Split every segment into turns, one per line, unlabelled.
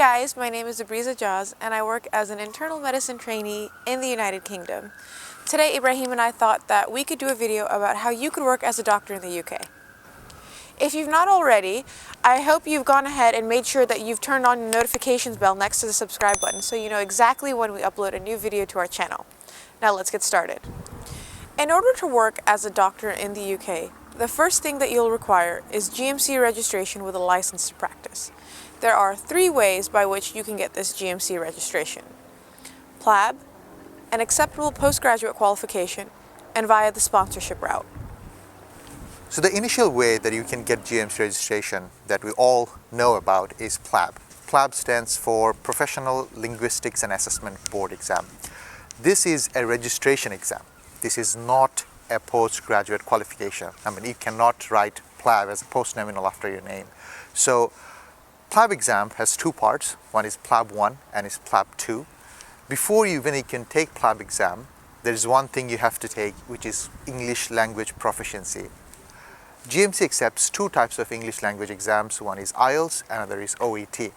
guys, my name is Ibreez Ibrahim and I work as an internal medicine trainee in the United Kingdom. Today Ibrahim and I thought that we could do a video about how you could work as a doctor in the UK. If you've not already, I hope you've gone ahead and made sure that you've turned on the notifications bell next to the subscribe button so you know exactly when we upload a new video to our channel. Now let's get started. In order to work as a doctor in the UK, the first thing that you'll require is GMC registration with a license to practice. There are 3 ways by which you can get this GMC registration: PLAB, an acceptable postgraduate qualification, and via the sponsorship route.
So the initial way that you can get GMC registration that we all know about is PLAB. PLAB stands for Professional Linguistic Assessment Board exam. This is a registration exam. This is not a postgraduate qualification. I mean, you cannot write PLAB as a postnominal after your name. So PLAB exam has 2 parts. One is PLAB 1 and is PLAB 2. Before you even can take PLAB exam, there is one thing you have to take, which is English language proficiency. GMC accepts 2 types of English language exams. One is IELTS, another is OET.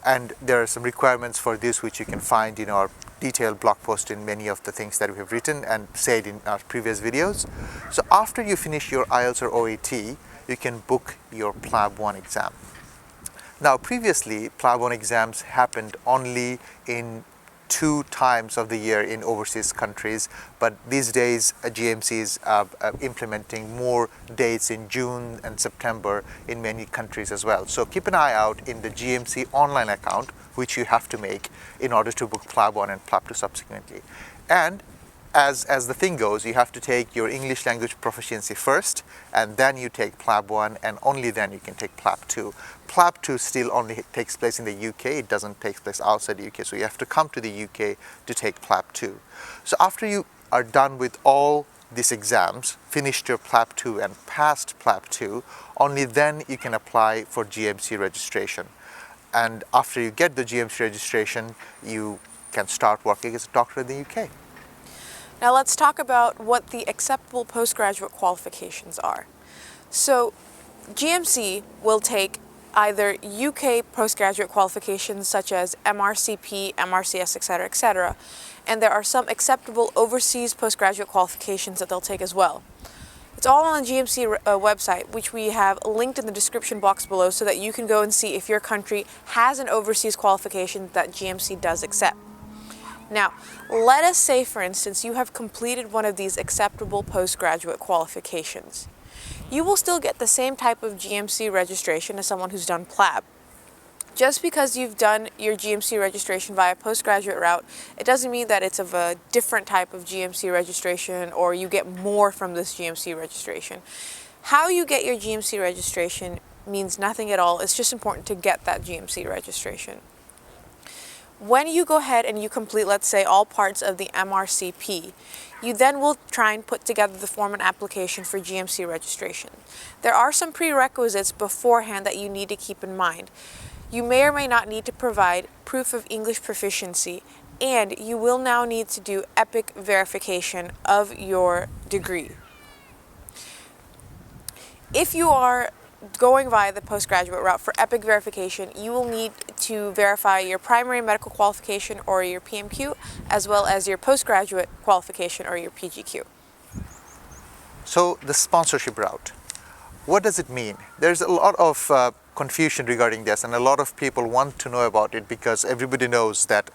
And there are some requirements for this which you can find in our detailed blog post in many of the things that we have written and said in our previous videos. So after you finish your IELTS or OET, you can book your PLAB 1 exam. Now previously, PLAB 1 exams happened only in 2 times of the year in overseas countries, but these days GMC is implementing more dates in June and September in many countries as well. So keep an eye out in the GMC online account, which you have to make in order to book PLAB 1 and PLAB 2 subsequently. And as the thing goes, you have to take your English language proficiency first, and then you take PLAB 1, and only then you can take PLAB 2. PLAB 2 still only takes place in the UK, it doesn't take place outside the UK, so you have to come to the UK to take PLAB 2. So after you are done with all these exams, finished your PLAB 2 and passed PLAB 2, only then you can apply for GMC registration. And after you get the GMC registration, you can start working as a doctor in the UK.
Now let's talk about what the acceptable postgraduate qualifications are. So GMC will take either UK postgraduate qualifications such as MRCP, MRCS, etc., and there are some acceptable overseas postgraduate qualifications that they'll take as well. It's all on the GMC website, which we have linked in the description box below so that you can go and see if your country has an overseas qualification that GMC does accept. Now, let us say, for instance, you have completed one of these acceptable postgraduate qualifications. You will still get the same type of GMC registration as someone who's done PLAB. Just because you've done your GMC registration via postgraduate route, it doesn't mean that it's of a different type of GMC registration or you get more from this GMC registration. How you get your GMC registration means nothing at all. It's just important to get that GMC registration. When you go ahead and you complete, let's say, all parts of the MRCP, you then will try and put together the form and application for GMC registration. There are some prerequisites beforehand that you need to keep in mind. You may or may not need to provide proof of English proficiency, and you will now need to do EPIC verification of your degree. If you are going via the postgraduate route for EPIC verification, you will need to verify your primary medical qualification or your PMQ, as well as your postgraduate qualification or your PGQ.
So the sponsorship route, what does it mean? There's a lot of confusion regarding this, and a lot of people want to know about it because everybody knows that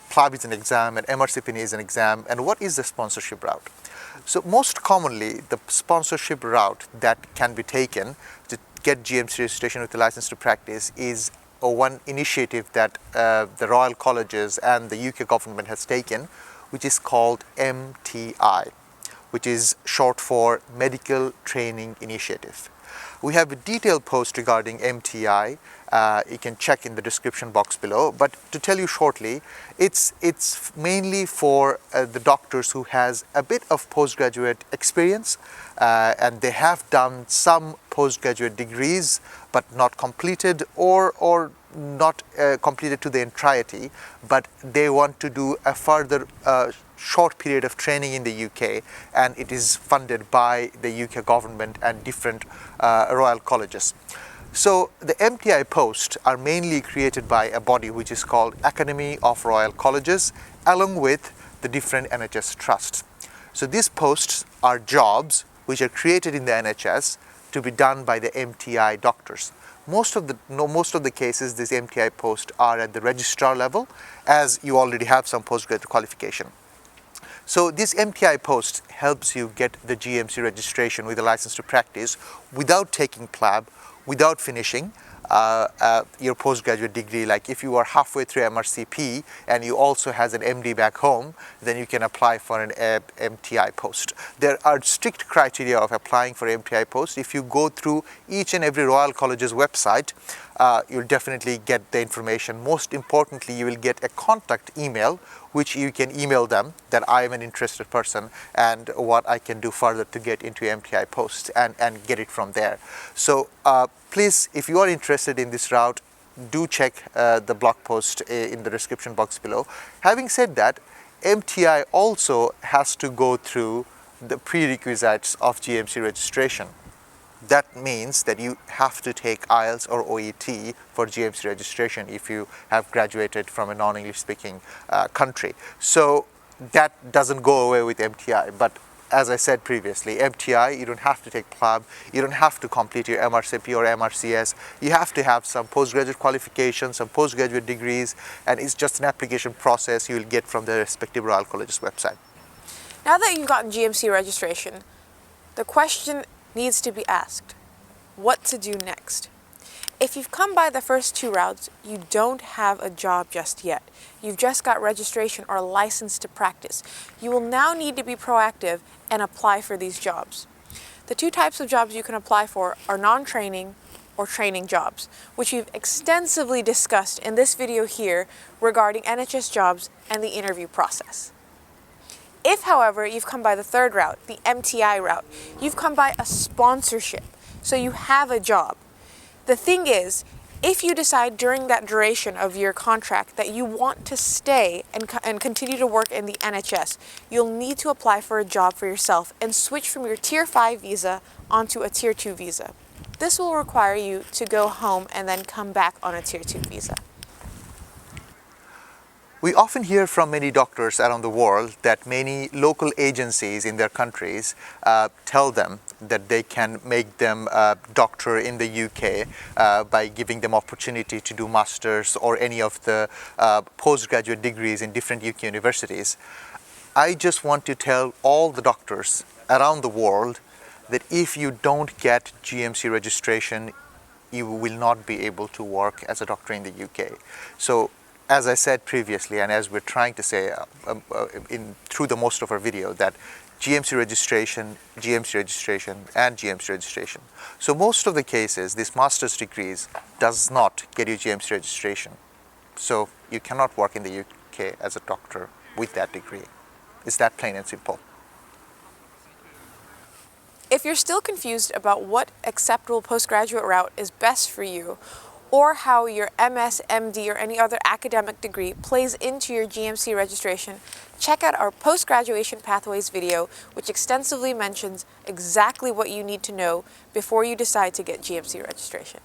PLAB is an exam and MRCP is an exam, and what is the sponsorship route? So most commonly, the sponsorship route that can be taken to get GMC registration with the license to practice is one initiative that the Royal Colleges and the UK government has taken, which is called MTI, which is short for Medical Training Initiative. We have a detailed post regarding MTI. You can check in the description box below, but to tell you shortly, it's mainly for the doctors who has a bit of postgraduate experience and they have done some postgraduate degrees but not completed or not completed to the entirety, but they want to do a further short period of training in the UK, and it is funded by the UK government and different royal colleges. So the MTI posts are mainly created by a body which is called Academy of Royal Colleges, along with the different NHS trusts. So these posts are jobs which are created in the NHS to be done by the MTI doctors. Most of the cases, these MTI posts are at the registrar level, as you already have some postgraduate qualification. So this MTI post helps you get the GMC registration with a license to practice without taking PLAB, without finishing your postgraduate degree. Like if you are halfway through MRCP and you also has an MD back home, then you can apply for an MTI post. There are strict criteria of applying for MTI post. If you go through each and every Royal College's website, you'll definitely get the information. Most importantly, you will get a contact email which you can email them that I am an interested person and what I can do further to get into MTI posts and get it from there. So please, if you are interested in this route, do check the blog post in the description box below. Having said that, MTI also has to go through the prerequisites of GMC registration. That means that you have to take IELTS or OET for GMC registration if you have graduated from a non-English speaking country. So that doesn't go away with MTI, but as I said previously, MTI, you don't have to take PLAB, you don't have to complete your MRCP or MRCS, you have to have some postgraduate qualifications, some postgraduate degrees, and it's just an application process you will get from the respective Royal College's website.
Now that you've gotten GMC registration, the question needs to be asked: what to do next? If you've come by the first two routes, you don't have a job just yet. You've just got registration or a license to practice. You will now need to be proactive and apply for these jobs. The two types of jobs you can apply for are non-training or training jobs, which we've extensively discussed in this video here regarding NHS jobs and the interview process. If, however, you've come by the third route, the MTI route, you've come by a sponsorship, so you have a job. The thing is, if you decide during that duration of your contract that you want to stay and continue to work in the NHS, you'll need to apply for a job for yourself and switch from your Tier 5 visa onto a Tier 2 visa. This will require you to go home and then come back on a Tier 2 visa.
We often hear from many doctors around the world that many local agencies in their countries tell them that they can make them a doctor in the UK by giving them opportunity to do masters or any of the postgraduate degrees in different UK universities. I just want to tell all the doctors around the world that if you don't get GMC registration, you will not be able to work as a doctor in the UK. So, as I said previously, and as we're trying to say through the most of our video, that GMC registration, and GMC registration. So most of the cases, this master's degrees does not get you GMC registration. So you cannot work in the UK as a doctor with that degree. It's that plain and simple.
If you're still confused about what acceptable postgraduate route is best for you, or how your MS, MD, or any other academic degree plays into your GMC registration, check out our post-graduation pathways video, which extensively mentions exactly what you need to know before you decide to get GMC registration.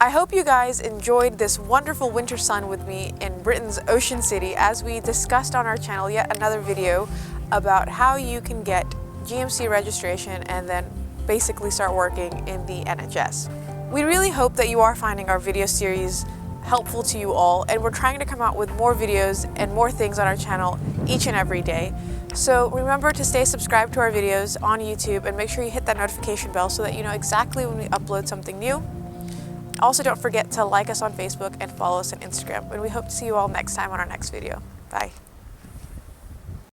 I hope you guys enjoyed this wonderful winter sun with me in Britain's Ocean City as we discussed on our channel yet another video about how you can get GMC registration and then basically start working in the NHS. We really hope that you are finding our video series helpful to you all, and we're trying to come out with more videos and more things on our channel each and every day. So remember to stay subscribed to our videos on YouTube and make sure you hit that notification bell so that you know exactly when we upload something new. Also, don't forget to like us on Facebook and follow us on Instagram, and we hope to see you all next time on our next video. Bye.